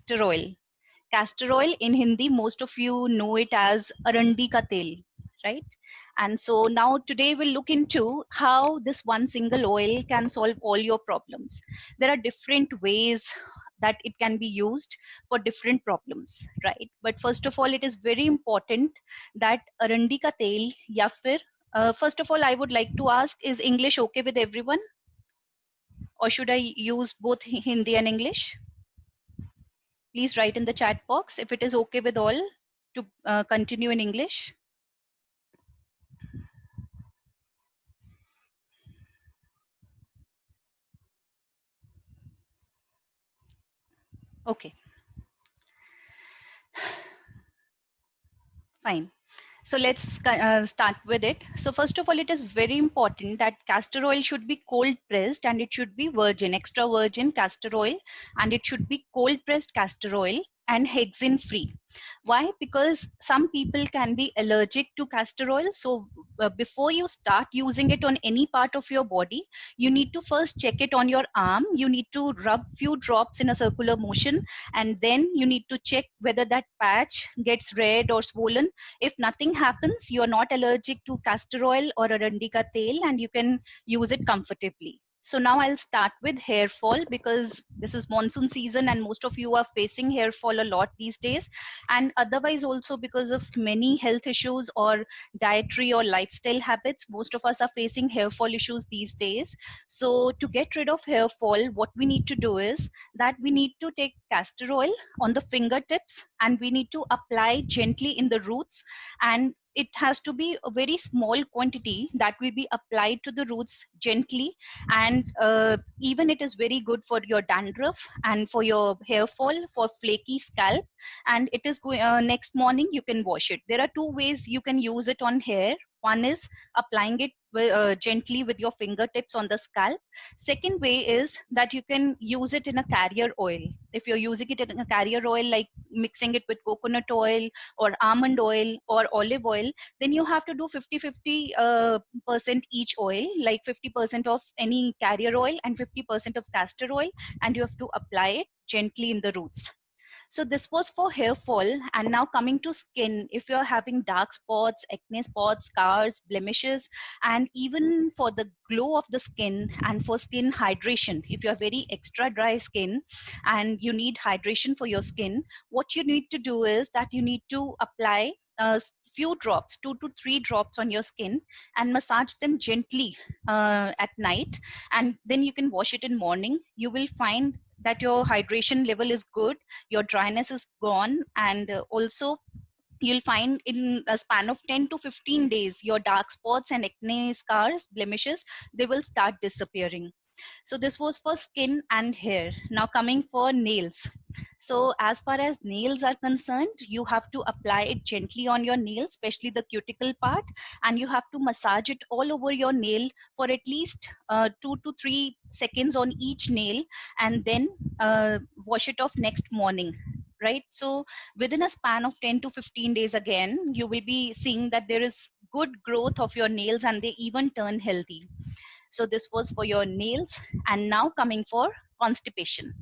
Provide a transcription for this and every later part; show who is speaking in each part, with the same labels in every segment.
Speaker 1: castor oil. Castor oil in Hindi, most of you know it as arandi ka tel, right? And so now today we'll look into how this one single oil can solve all your problems. There are different ways that it can be used for different problems, right? But first of all, it is very important that arandi ka tel ya fir, first of all, I would like to ask, is English okay with everyone? Or should I use both Hindi and English? Please write in the chat box if it is okay with all to continue in English. Okay, fine. So let's start with it. So first of all, it is very important that castor oil should be cold pressed and it should be virgin, extra virgin castor oil, and it should be cold pressed castor oil and hexane free. Why? Because some people can be allergic to castor oil. So before you start using it on any part of your body, you need to first check it on your arm. You need to rub few drops in a circular motion, and then you need to check whether that patch gets red or swollen. If nothing happens, you are not allergic to castor oil or arandi ka tel, and you can use it comfortably. So now I'll start with hair fall, because this is monsoon season and most of you are facing hair fall a lot these days, and otherwise also because of many health issues or dietary or lifestyle habits, most of us are facing hair fall issues these days. So to get rid of hair fall, what we need to do is that we need to take castor oil on the fingertips and we need to apply gently in the roots, and it has to be a very small quantity that will be applied to the roots gently. And even it is very good for your dandruff and for your hair fall, for flaky scalp. And it is going next morning you can wash it. There are two ways you can use it on hair. One is applying it gently with your fingertips on the scalp. Second way is that you can use it in a carrier oil. If you're using it in a carrier oil, like mixing it with coconut oil or almond oil or olive oil, then you have to do 50-50 percent each oil, like 50% of any carrier oil and 50% of castor oil, and you have to apply it gently in the roots. So this was for hair fall. And now coming to skin, if you're having dark spots, acne spots, scars, blemishes, and even for the glow of the skin and for skin hydration, if you have very extra dry skin and you need hydration for your skin, what you need to do is that you need to apply a few drops, 2 to 3 drops on your skin, and massage them gently at night, and then you can wash it in morning. You will find that your hydration level is good, your dryness is gone, and also you'll find in a span of 10 to 15 days your dark spots and acne scars, blemishes, they will start disappearing. So this was for skin and hair. Now coming for nails. So as far as nails are concerned, you have to apply it gently on your nail, especially the cuticle part, and you have to massage it all over your nail for at least 2 to 3 seconds on each nail, and then wash it off next morning. Right. So within a span of 10 to 15 days, again, you will be seeing that there is good growth of your nails and they even turn healthy. So this was for your nails. And now coming for constipation.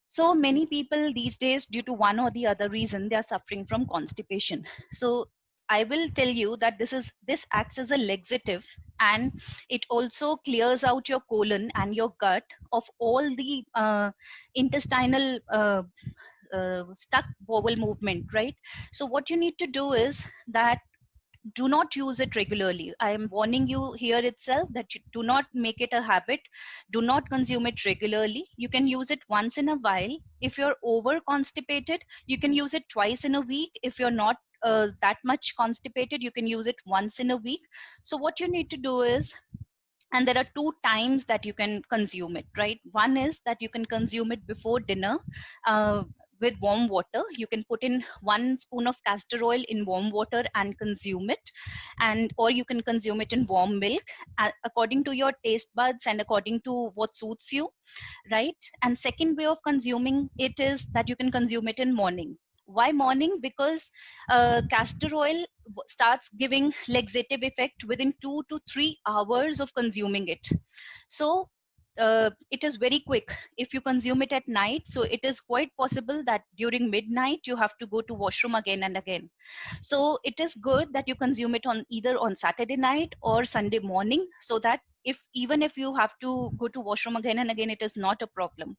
Speaker 1: So many people these days, due to one or the other reason, they are suffering from constipation. So I will tell you that this acts as a laxative, and it also clears out your colon and your gut of all the intestinal stuck bowel movement, right? So what you need to do is that do not use it regularly. I am warning you here itself that you do not make it a habit. Do not consume it regularly. You can use it once in a while. If you're over constipated, you can use it twice in a week. If you're not that much constipated, you can use it once in a week. So what you need to do is, and there are two times that you can consume it, right? One is that you can consume it before dinner with warm water. You can put in 1 spoon of castor oil in warm water and consume it, and or you can consume it in warm milk, according to your taste buds and according to what suits you, right? And second way of consuming it is that you can consume it in morning. Why morning? Because castor oil starts giving laxative effect within 2 to 3 hours of consuming it. So it is very quick if you consume it at night. So it is quite possible that during midnight you have to go to washroom again and again. So it is good that you consume it on either on Saturday night or Sunday morning, so that if even if you have to go to washroom again and again, it is not a problem.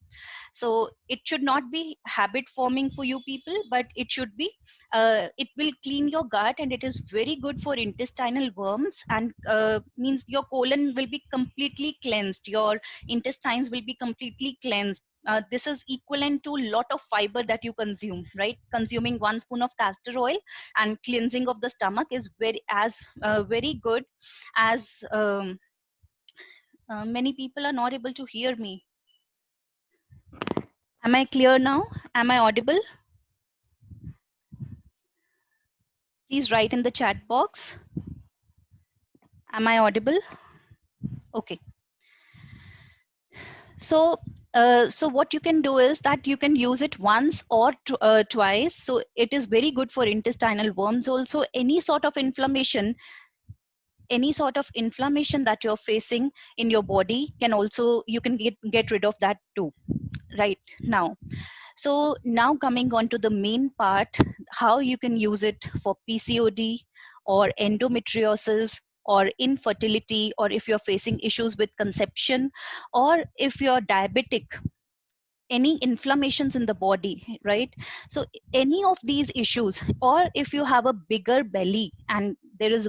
Speaker 1: So it should not be habit forming for you people, but it should be, it will clean your gut, and it is very good for intestinal worms, and means your colon will be completely cleansed, your intestines will be completely cleansed. This is equivalent to lot of fiber that you consume, right? Consuming 1 spoon of castor oil and cleansing of the stomach is very good as many people are not able to hear me. Am I clear now? Am I audible? Please write in the chat box. Am I audible? Okay. So, so what you can do is that you can use it once or twice. So it is very good for intestinal worms also. Any sort of inflammation that you're facing in your body can also, you can get rid of that too, right now. So now coming on to the main part, how you can use it for PCOD or endometriosis or infertility, or if you're facing issues with conception, or if you're diabetic, any inflammations in the body, right? So any of these issues, or if you have a bigger belly and there is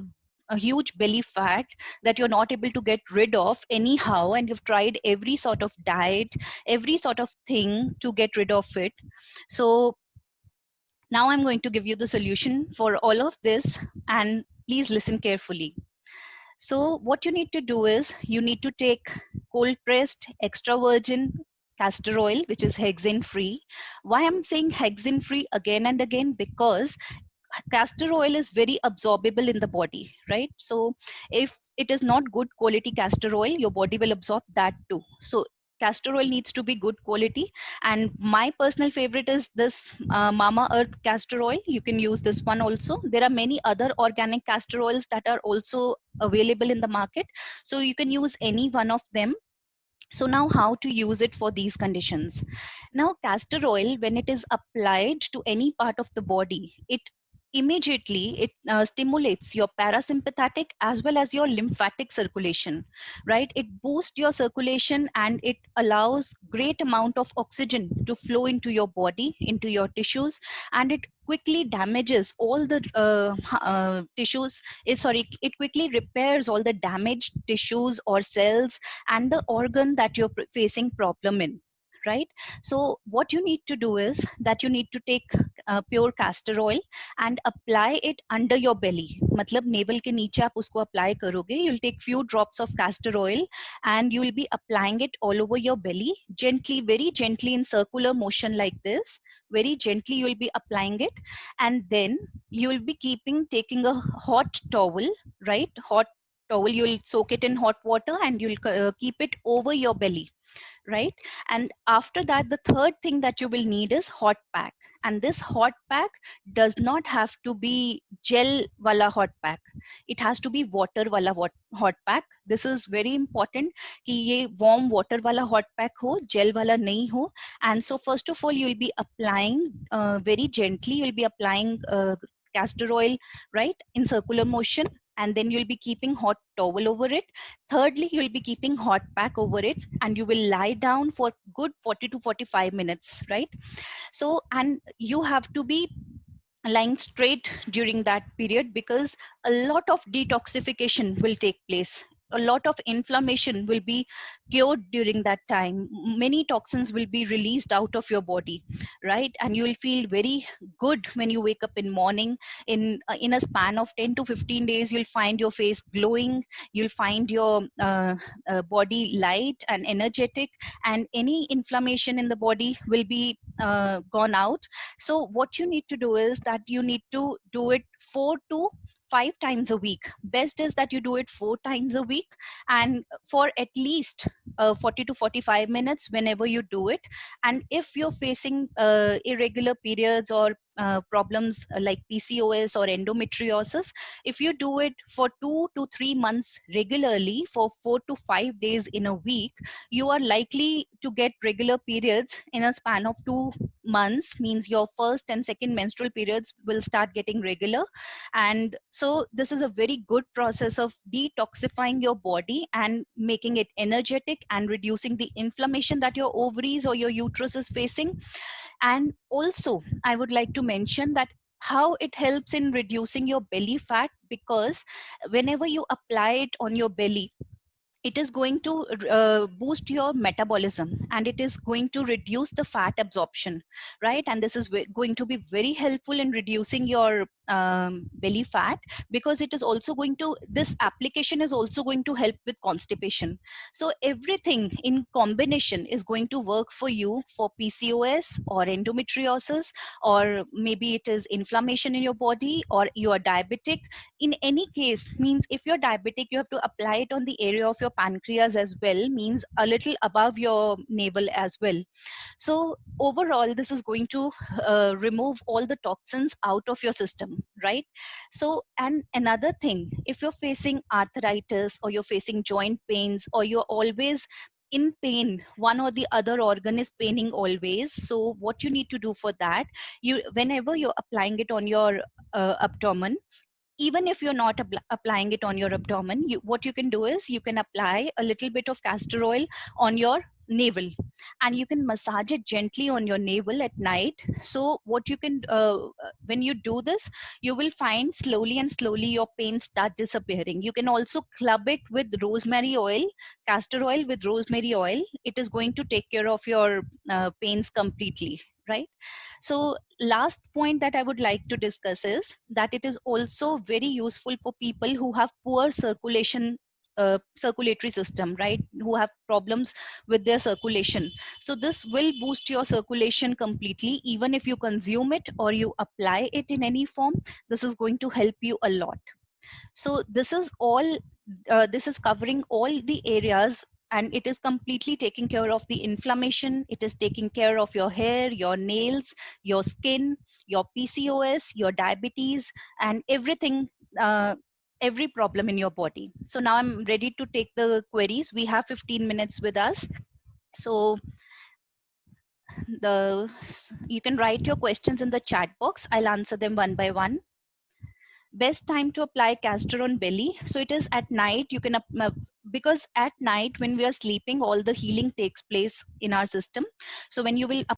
Speaker 1: a huge belly fat that you're not able to get rid of anyhow, and you've tried every sort of diet, every sort of thing to get rid of it. So now I'm going to give you the solution for all of this, and please listen carefully. So what you need to do is you need to take cold pressed extra virgin castor oil, which is hexane free. Why I'm saying hexane free again and again? Because castor oil is very absorbable in the body, right? So if it is not good quality castor oil, your body will absorb that too. So castor oil needs to be good quality, and my personal favorite is this Mama Earth castor oil. You can use this one also. There are many other organic castor oils that are also available in the market, so you can use any one of them. So now how to use it for these conditions? Now castor oil, when it is applied to any part of the body, it immediately stimulates your parasympathetic as well as your lymphatic circulation, right? It boosts your circulation and it allows great amount of oxygen to flow into your body, into your tissues, and it quickly damages all the tissues, sorry, it quickly repairs all the damaged tissues or cells and the organ that you're facing problem in, right? So what you need to do is that you need to take pure castor oil and apply it under your belly, matlab navel ke niche aap usko apply karoge. You'll take few drops of castor oil and you will be applying it all over your belly, gently, very gently, in circular motion like this. Very gently you will be applying it, and then you will be taking a hot towel, right? Hot towel, you'll soak it in hot water and you'll keep it over your belly, right? And after that, the third thing that you will need is hot pack. And this hot pack does not have to be gel wala hot pack. It has to be water wala hot pack. This is very important कि ये warm water wala hot pack हो, gel wala नहीं हो. And so first of all, you will be applying very gently. You will be applying castor oil, right, in circular motion, and then you'll be keeping hot towel over it. Thirdly, you'll be keeping hot pack over it, and you will lie down for good 40 to 45 minutes, right? So, and you have to be lying straight during that period, because a lot of detoxification will take place. A lot of inflammation will be cured during that time. Many toxins will be released out of your body, right? And you will feel very good when you wake up in morning. In a span of 10 to 15 days, you'll find your face glowing. You'll find your body light and energetic, and any inflammation in the body will be gone out. So what you need to do is that you need to do it 4 to 5 times a week. Best is that you do it 4 times a week, and for at least 40 to 45 minutes whenever you do it. And if you're facing irregular periods or problems like PCOS or endometriosis, if you do it for 2 to 3 months regularly for 4 to 5 days in a week, you are likely to get regular periods in a span of 2 months. Means your first and second menstrual periods will start getting regular. And so this is a very good process of detoxifying your body and making it energetic and reducing the inflammation that your ovaries or your uterus is facing. And also I would like to mention that how it helps in reducing your belly fat, because whenever you apply it on your belly, it is going to boost your metabolism, and it is going to reduce the fat absorption, right? And this is going to be very helpful in reducing your belly fat, because it is also going to, this application is also going to help with constipation. So everything in combination is going to work for you for PCOS or endometriosis, or maybe it is inflammation in your body, or you are diabetic. In any case, means if you're diabetic, you have to apply it on the area of your pancreas as well, means a little above your navel as well. So overall this is going to remove all the toxins out of your system, right? So, and another thing, if you're facing arthritis or you're facing joint pains, or you're always in pain, one or the other organ is paining always, so what you need to do for that, you, whenever you're applying it on your abdomen, even if you're not applying it on your abdomen, what you can do is you can apply a little bit of castor oil on your navel, and you can massage it gently on your navel at night. So what you can when you do this, you will find slowly and slowly your pain start disappearing. You can also club it with rosemary oil, castor oil with rosemary oil. It is going to take care of your pains completely, right? So last point that I would like to discuss is that it is also very useful for people who have poor circulation, circulatory system, right? Who have problems with their circulation. So this will boost your circulation completely. Even if you consume it or you apply it in any form, this is going to help you a lot. So this is all, this is covering all the areas, and it is completely taking care of the inflammation. It is taking care of your hair, your nails, your skin, your PCOS, your diabetes, and everything, every problem in your body. So now I'm ready to take the queries. We have 15 minutes with us. So you can write your questions in the chat box. I'll answer them one by one. Best time to apply castor on belly, so it is at night. You can because at night when we are sleeping, all the healing takes place in our system. So when you will